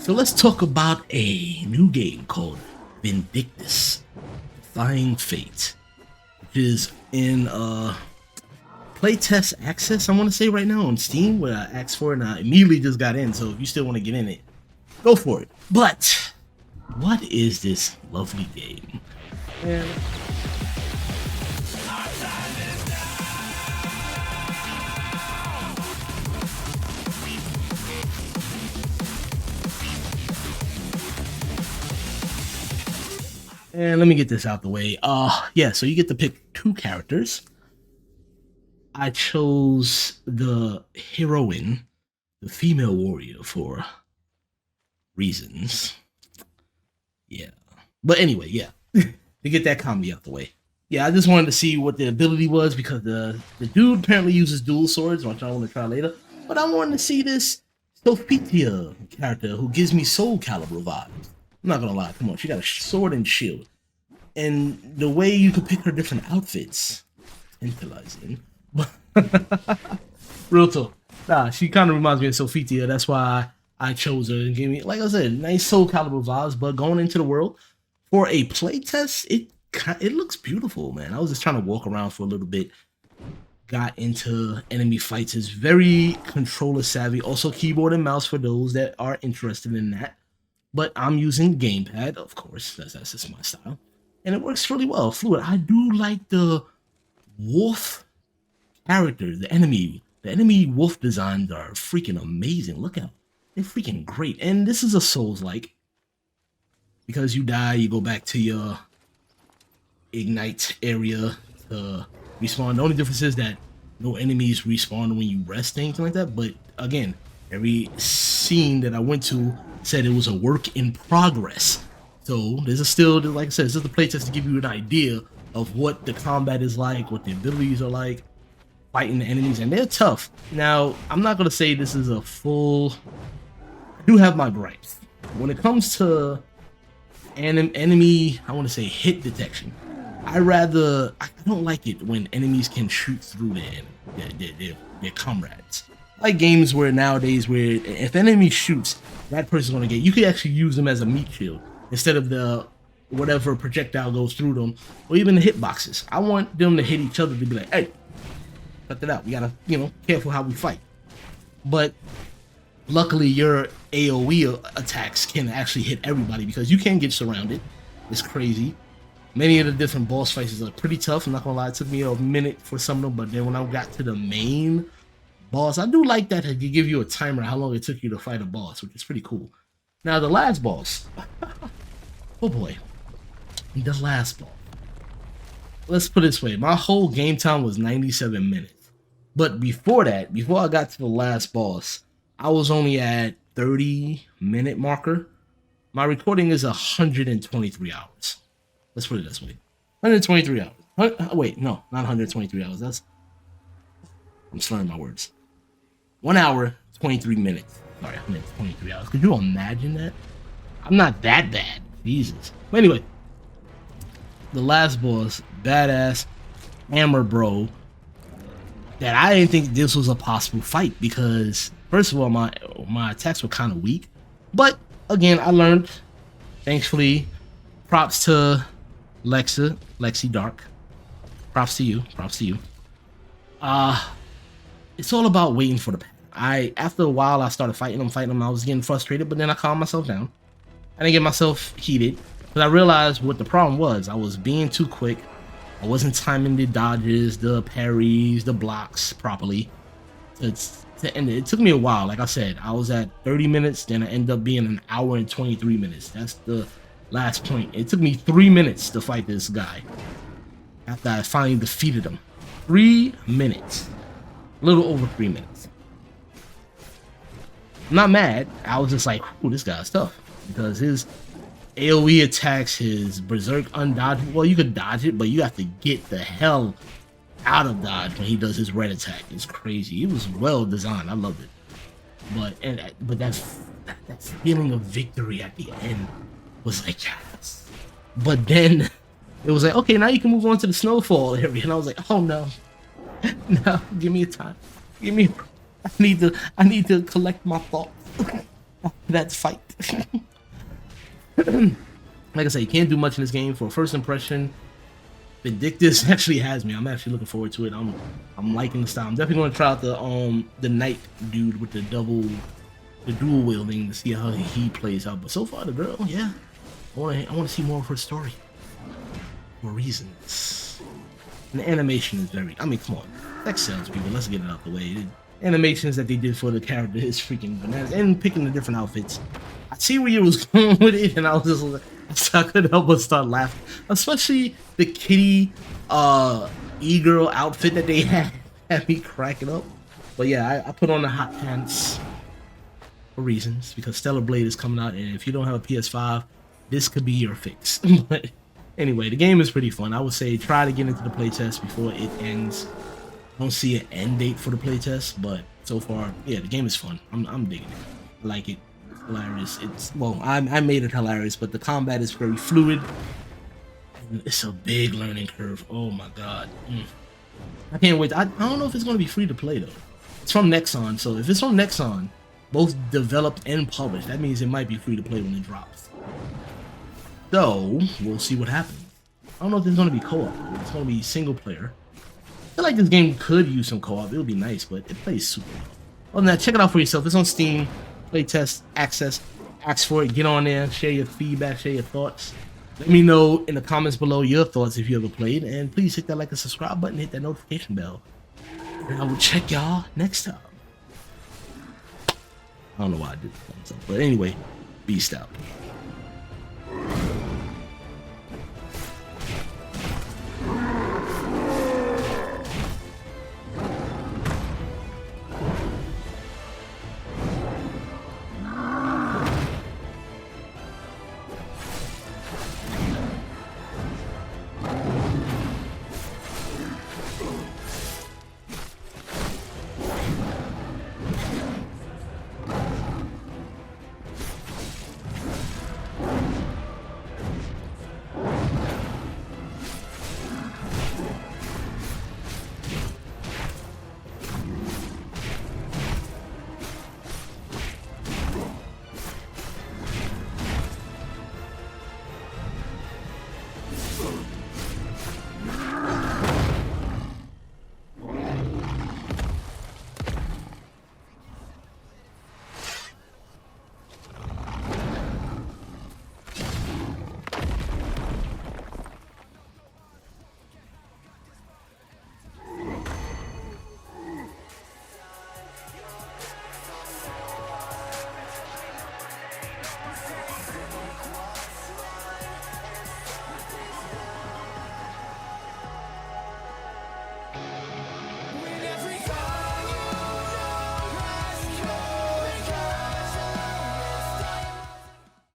So let's talk about a new game called Vindictus Defying Fate, which is in playtest access, I want to say right now on Steam, where I asked for it and I immediately just got in. So if you still want to get in it, go for it. But what is this lovely game? And let me get this out the way. Yeah, so you get to pick two characters. I chose the heroine, the female warrior, for reasons. Yeah. But anyway, yeah. To get that comedy out the way. Yeah, I just wanted to see what the ability was because the dude apparently uses dual swords, which I want to try later. But I wanted to see this Sophia character who gives me Soul Calibur vibes. I'm not gonna lie, come on, she got a sword and shield. And the way you can pick her different outfits, tantalizing. Real talk. Nah, she kind of reminds me of Sophia. That's why I chose her and gave me, like I said, nice Soul Calibur vibes. But going into the world for a playtest, it looks beautiful, man. I was just trying to walk around for a little bit. Got into enemy fights. It's very controller savvy. Also keyboard and mouse for those that are interested in that. But I'm using gamepad, of course. That's just my style. And it works really well, fluid. I do like the wolf character, the enemy wolf designs are freaking amazing. Look out, they're freaking great. And this is a Souls-like, because you die, you go back to your ignite area to respawn. The only difference is that no enemies respawn when you rest, anything like that. But again, every scene that I went to said it was a work in progress. So this is still, like I said, this is the playtest to give you an idea of what the combat is like, what the abilities are like, fighting the enemies, and they're tough. Now, I'm not gonna say this is a full. I do have my gripes when it comes to enemy. I want to say hit detection. I don't like it when enemies can shoot through their comrades. Like games where nowadays, where if enemy shoots, that person's gonna get. You could actually use them as a meat shield instead of the whatever projectile goes through them, or even the hitboxes. I want them to hit each other to be like, hey, cut that out. We gotta, careful how we fight. But luckily, your AOE attacks can actually hit everybody because you can get surrounded. It's crazy. Many of the different boss fights are pretty tough. I'm not gonna lie, it took me a minute for some of them, but then when I got to the main boss, I do like that it give you a timer how long it took you to fight a boss, which is pretty cool. Now the last boss, oh boy, the last boss. Let's put it this way: my whole game time was 97 minutes, but before that, before I got to the last boss, I was only at 30-minute marker. My recording is 123 hours. Let's put it this way: 123 hours. Wait, no, not 123 hours. I'm slurring my words. 1 hour, 23 minutes. Sorry, I meant 23 hours. Could you imagine that? I'm not that bad. Jesus. But anyway, the last boss, badass hammer bro, that I didn't think this was a possible fight because, first of all, my attacks were kind of weak. But again, I learned, thankfully. Props to Lexi Dark. Props to you. It's all about waiting for the pattern. After a while, I started fighting them. I was getting frustrated, but then I calmed myself down. I didn't get myself heated, but I realized what the problem was. I was being too quick. I wasn't timing the dodges, the parries, the blocks properly. To end it. It took me a while. Like I said, I was at 30 minutes, then I ended up being an hour and 23 minutes. That's the last point. It took me 3 minutes to fight this guy after I finally defeated him. 3 minutes. A little over 3 minutes. I'm not mad. I was just like, ooh, this guy's tough. Because his AoE attacks, his berserk undodgeable. Well, you could dodge it, but you have to get the hell out of dodge when he does his red attack. It's crazy. It was well designed. I loved it. But that feeling of victory at the end was like, yes. But then it was like, okay, now you can move on to the snowfall area. And I was like, oh no. No, give me a time. I need to collect my thoughts. that fight. Like I said, you can't do much in this game. For a first impression, Vindictus actually has me. I'm actually looking forward to it. I'm liking the style. I'm definitely gonna try out the knight dude with the dual wielding to see how he plays out. But so far, the girl, yeah, I wanna see more of her story. For reasons. And the animation is very. I mean, come on, sex sells, people. Let's get it out the way. The animations that they did for the character is freaking bananas. And picking the different outfits. I see where you was going with it, and I was just like, I couldn't help but start laughing. Especially the kitty, e-girl outfit that they had me cracking up. But yeah, I put on the hot pants for reasons, because Stellar Blade is coming out, and if you don't have a PS5, this could be your fix. But anyway, the game is pretty fun. I would say try to get into the playtest before it ends. I don't see an end date for the playtest, but so far, yeah, the game is fun. I'm digging it. I like it. It's hilarious. It's, well, I made it hilarious, but the combat is very fluid. And it's a big learning curve. Oh my god. I can't wait. I don't know if it's going to be free to play though. It's from Nexon, so if it's from Nexon, both developed and published, that means it might be free to play when it drops. So we'll see what happens. I don't know if there's going to be co-op. It's going to be single player. I feel like this game could use some co-op. It would be nice, but it plays super well. Other than that, check it out for yourself. It's on Steam. Playtest access. Ask for it. Get on there. Share your feedback. Share your thoughts. Let me know in the comments below your thoughts if you ever played. And please hit that like and subscribe button. Hit that notification bell. And I will check y'all next time. I don't know why I did the thumbs up. But anyway, beast out.